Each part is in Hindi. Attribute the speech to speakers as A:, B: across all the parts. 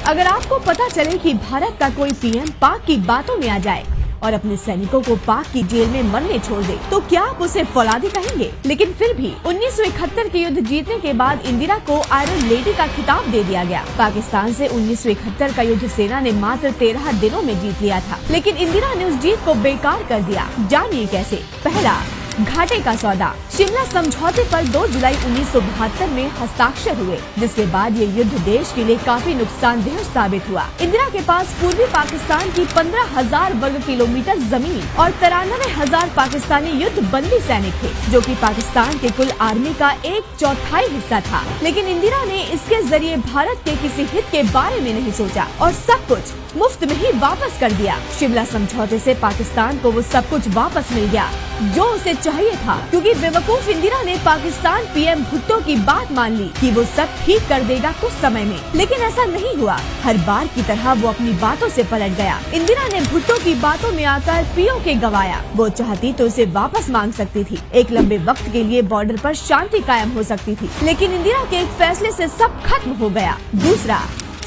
A: अगर आपको पता चले कि भारत का कोई पीएम पाक की बातों में आ जाए और अपने सैनिकों को पाक की जेल में मरने छोड़ दे, तो क्या आप उसे फौलादी कहेंगे? लेकिन फिर भी 1971 के युद्ध जीतने के बाद इंदिरा को आयरन लेडी का खिताब दे दिया गया। पाकिस्तान से 1971 का युद्ध सेना ने मात्र 13 दिनों में जीत लिया था, लेकिन इंदिरा ने उस जीत को बेकार कर दिया। जानिए कैसे। पहला, घाटे का सौदा। शिमला समझौते पर 2 जुलाई 1972 में हस्ताक्षर हुए, जिसके बाद ये युद्ध देश के लिए काफी नुकसानदेह साबित हुआ। इंदिरा के पास पूर्वी पाकिस्तान की 15,000 वर्ग किलोमीटर जमीन और 93,000 पाकिस्तानी युद्ध बंदी सैनिक थे, जो कि पाकिस्तान के कुल आर्मी का 1/4 हिस्सा था। लेकिन इंदिरा ने इसके जरिए भारत के किसी हित के बारे में नहीं सोचा और सब कुछ मुफ्त में ही वापस कर दिया। शिमला समझौते से पाकिस्तान को वो सब कुछ वापस मिल गया जो उसे चाहिए था, क्योंकि बेवकूफ इंदिरा ने पाकिस्तान पीएम भुट्टो की बात मान ली कि वो सब ठीक कर देगा कुछ समय में। लेकिन ऐसा नहीं हुआ। हर बार की तरह वो अपनी बातों से पलट गया। इंदिरा ने भुट्टो की बातों में आकर पीओके गवाया। वो चाहती तो उसे वापस मांग सकती थी। एक लंबे वक्त के लिए बॉर्डर पर शांति कायम हो सकती थी, लेकिन इंदिरा के एक फैसले से सब खत्म हो गया। दूसरा,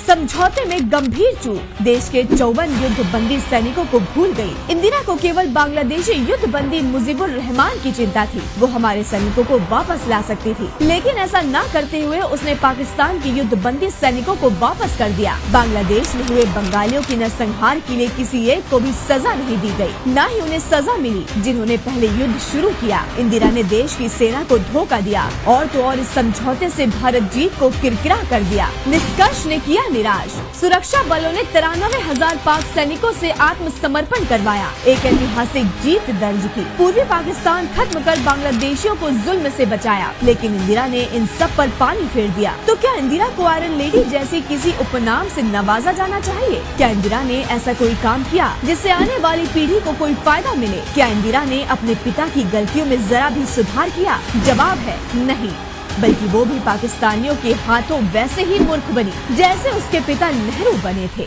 A: समझौते में गंभीर चूक। देश के 54 युद्ध बंदी सैनिकों को भूल गई। इंदिरा को केवल बांग्लादेशी युद्ध बंदी मुजीबुर रहमान की चिंता थी। वो हमारे सैनिकों को वापस ला सकती थी, लेकिन ऐसा न करते हुए उसने पाकिस्तान के युद्ध बंदी सैनिकों को वापस कर दिया। बांग्लादेश में हुए बंगालियों की नरसंहार के लिए किसी एक को भी सजा नहीं दी गई, न ही उन्हें सजा मिली जिन्होंने पहले युद्ध शुरू किया। इंदिरा ने देश की सेना को धोखा दिया और तो और इस समझौते से भारत जीत को किरकिरा कर दिया। निष्कर्ष ने किया निराश। सुरक्षा बलों ने 93,000 पाक सैनिकों से आत्मसमर्पण करवाया, एक ऐतिहासिक जीत दर्ज की। पूर्वी पाकिस्तान खत्म कर बांग्लादेशियों को जुल्म से बचाया, लेकिन इंदिरा ने इन सब पर पानी फेर दिया। तो क्या इंदिरा को आयरन लेडी जैसी किसी उपनाम से नवाजा जाना चाहिए? क्या इंदिरा ने ऐसा कोई काम किया जिससे आने वाली पीढ़ी को कोई फायदा मिले? क्या इंदिरा ने अपने पिता की गलतियों में जरा भी सुधार किया? जवाब है नहीं, बल्कि वो भी पाकिस्तानियों के हाथों वैसे ही मूर्ख बनी जैसे उसके पिता नेहरू बने थे।